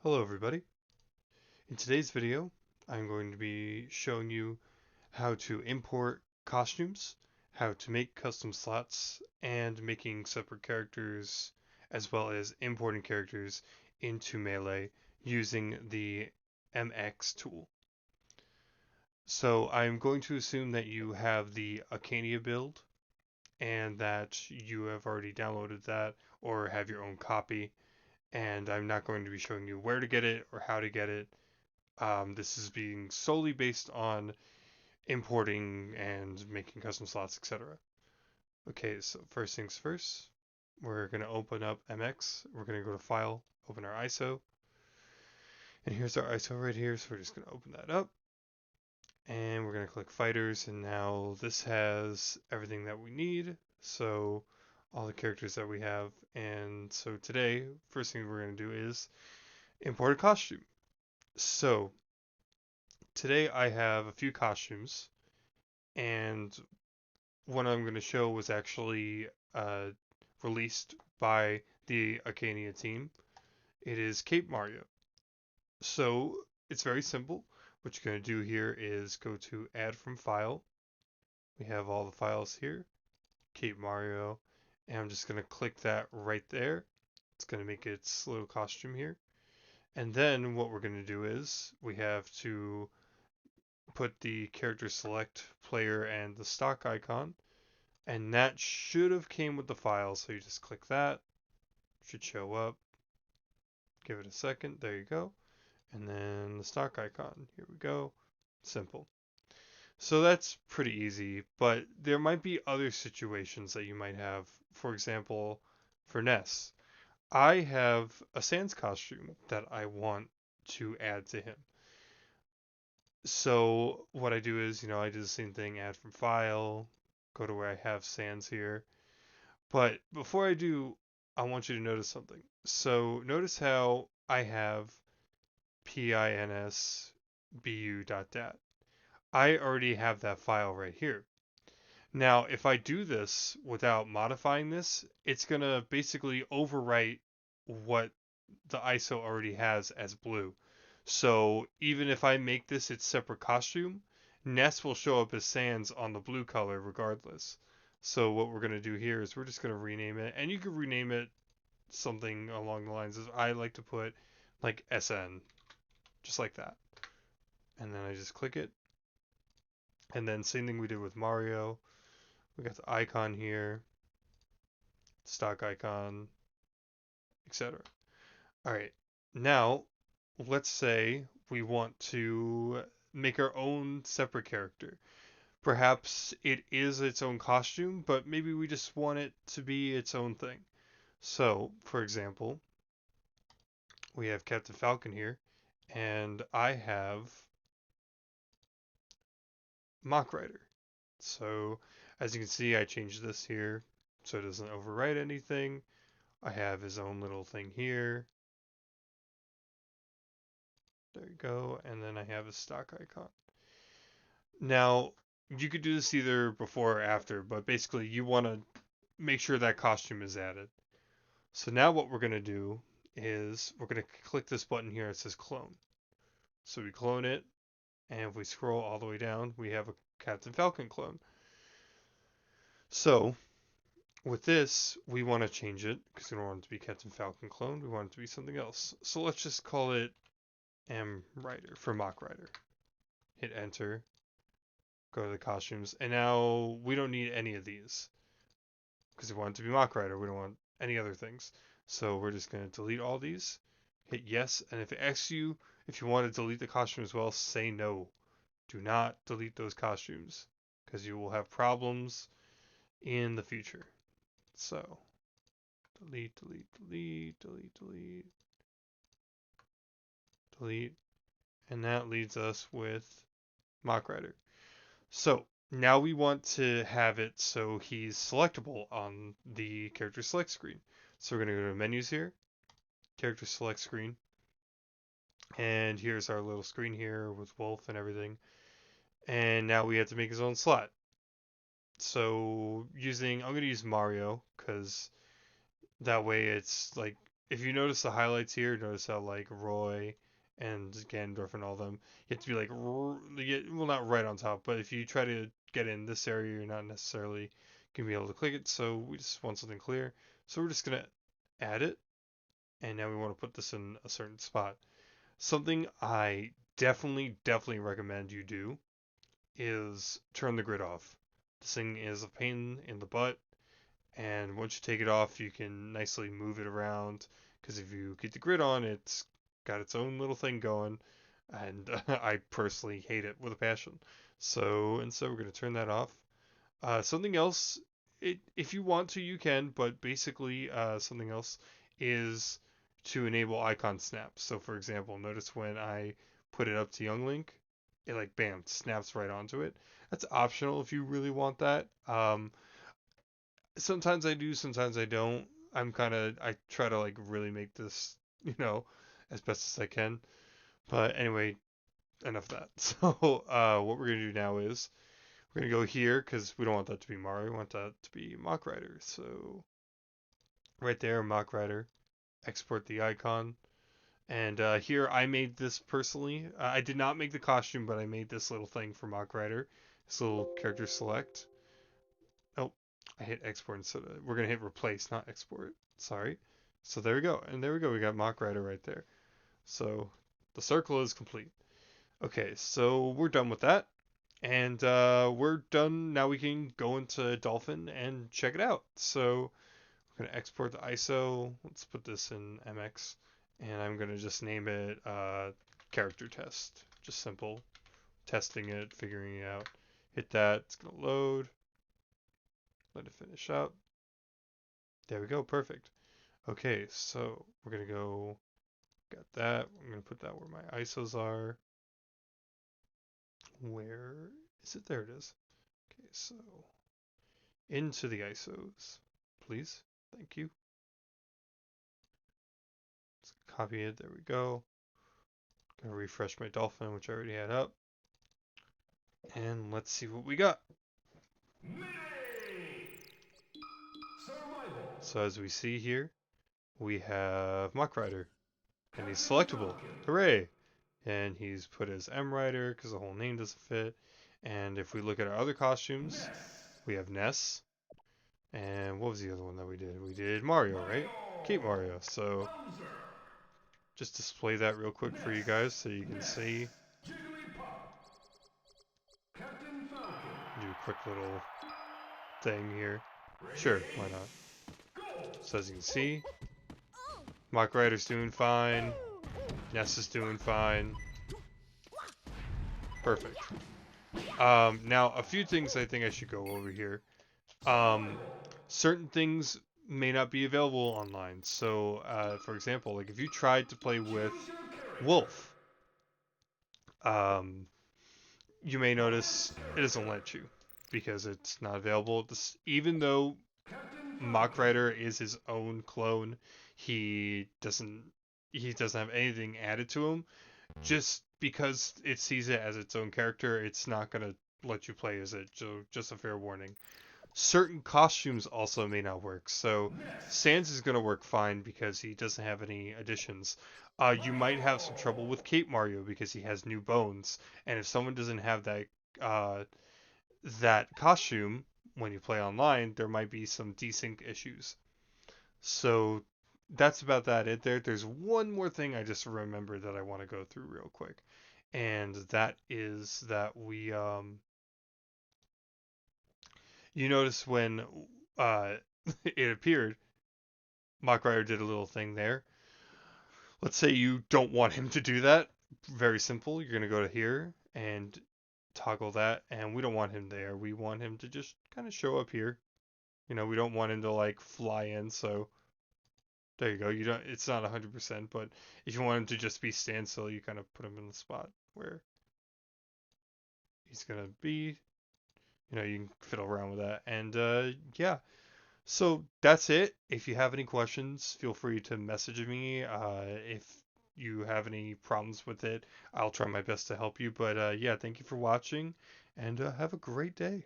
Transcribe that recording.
Hello everybody. In today's video, I'm going to be showing you how to import costumes, how to make custom slots, and making separate characters, as well as importing characters into Melee using the MX tool. So I'm going to assume that you have the Arcania build and that you have already downloaded that or have your own copy, and I'm not going to be showing you where to get it or how to get it. This is being solely based on importing and making custom slots, etc. Okay, so first things first, we're going to open up MX. We're going to go to File, open our ISO, and here's our ISO right here. So we're just going to open that up, and we're going to click Fighters, and now this has everything that we need. So all the characters that we have, and so today, first thing we're going to do is import a costume. So today I have a few costumes, and one I'm going to show was actually released by the Arcania team. It is Cape Mario. So it's very simple. What you're going to do here is go to Add from File. We have all the files here, Cape Mario, and I'm just going to click that right there. It's going to make its little costume here. And then what we're going to do is we have to put the character select player and the stock icon, and that should have came with the file, so you just click that, should show up, give it a second, there you go, and then the stock icon, here we go, simple. So that's pretty easy, but there might be other situations that you might have. For example, for Ness, I have a Sans costume that I want to add to him. So what I do is, I do the same thing, add from file, go to where I have Sans here. But before I do, I want you to notice something. So notice how I have pinsbu.dat. I already have that file right here. Now, if I do this without modifying this, it's going to basically overwrite what the ISO already has as blue. So even if I make this its separate costume, Ness will show up as Sans on the blue color regardless. So what we're going to do here is we're just going to rename it, and you can rename it something along the lines of I like to put like SN, just like that. And then I just click it. And then same thing we did with Mario. We got the icon here, stock icon, etc. All right, now let's say we want to make our own separate character. Perhaps it is its own costume, but maybe we just want it to be its own thing. So, for example, we have Captain Falcon here, and I have Mock Rider. So, as you can see, I changed this here so it doesn't overwrite anything. I have his own little thing here. There you go, and then I have a stock icon. Now, you could do this either before or after, but basically you want to make sure that costume is added. So now what we're going to do is we're going to click this button here that says clone. So we clone it, and if we scroll all the way down, we have a Captain Falcon clone. So with this, we want to change it because we don't want it to be Captain Falcon clone. We want it to be something else. So let's just call it M Rider for Mock Rider. Hit enter, go to the costumes, and now we don't need any of these because we want it to be Mock Rider. We don't want any other things. So we're just going to delete all these, hit yes, and if it asks you if you want to delete the costume as well, say no. Do not delete those costumes because you will have problems in the future. So delete, delete, delete, delete, delete, delete, and that leaves us with Mock Rider. So now we want to have it so he's selectable on the character select screen. So we're going to go to menus here, character select screen, and here's our little screen here with Wolf and everything. And now we have to make his own slot. So I'm going to use Mario because that way it's like if you notice the highlights here, notice how like Roy and Gandorf and all of them, you have to be like, well, not right on top, but if you try to get in this area, you're not necessarily gonna be able to click it. So we just want something clear. So we're just gonna add it, and now we want to put this in a certain spot. Something I definitely recommend you do is turn the grid off. This thing is a pain in the butt, and once you take it off, you can nicely move it around. Because if you keep the grid on, it's got its own little thing going, and I personally hate it with a passion. So we're gonna turn that off. Something else, if you want to, you can, but basically, something else is to enable icon snaps. So, for example, notice when I put it up to Young Link, it like bam snaps right onto it. That's optional if you really want that. Sometimes I do, sometimes I don't. I try to like really make this, as best as I can. But anyway, enough of that. So, what we're gonna do now is we're gonna go here because we don't want that to be Mario. We want that to be Mach Rider. So right there, Mach Rider. Export the icon. And here I made this personally. I did not make the costume, but I made this little thing for Mach Rider. This little character select. Oh, I hit export instead of. We're gonna hit replace, not export. Sorry. So there we go. And there we go. We got Mach Rider right there. So the circle is complete. Okay, so we're done with that. And we're done. Now we can go into Dolphin and check it out. So we're going to export the ISO. Let's put this in MX. And I'm going to just name it character test. Just simple. Testing it, figuring it out. Hit that. It's going to load. Let it finish up. There we go. Perfect. Okay, so we're going to go. Got that. I'm going to put that where my ISOs are. Where is it? There it is. Okay, so into the ISOs, please. Thank you. Let's copy it. There we go. Gonna refresh my dolphin, which I already had up. And let's see what we got. So as we see here, we have Mach Rider. And he's selectable. Hooray! And he's put as M Rider because the whole name doesn't fit. And if we look at our other costumes, we have Ness. And what was the other one that we did? We did Mario, right? Cape Mario. So just display that real quick for you guys so you can see. Do a quick little thing here. Sure, why not? So as you can see, Mach Rider's doing fine. Ness is doing fine. Perfect. Now, a few things I think I should go over here. Certain things may not be available online. So, for example, like if you tried to play with Wolf, you may notice it doesn't let you because it's not available. Even though Mach Rider is his own clone, he doesn't have anything added to him. Just because it sees it as its own character, it's not gonna let you play as it. So just a fair warning. Certain costumes also may not work. So Sans is gonna work fine because he doesn't have any additions. You might have some trouble with Cape Mario because he has new bones, and if someone doesn't have uh, that costume when you play online, there might be some desync issues. So that's about that. There's one more thing I just remember that I want to go through real quick, and that is that you notice when uh, it appeared, Mach Rider did a little thing there. Let's say you don't want him to do that. Very simple. You're gonna go to here and toggle that, and we don't want him there. We want him to just kind of show up here. We don't want him to like fly in, so there you go. You don't. It's not 100%, but if you want him to just be standstill, you kind of put him in the spot where he's gonna be. You can fiddle around with that, and yeah. So that's it. If you have any questions, feel free to message me. If you have any problems with it, I'll try my best to help you. But yeah, thank you for watching, and have a great day.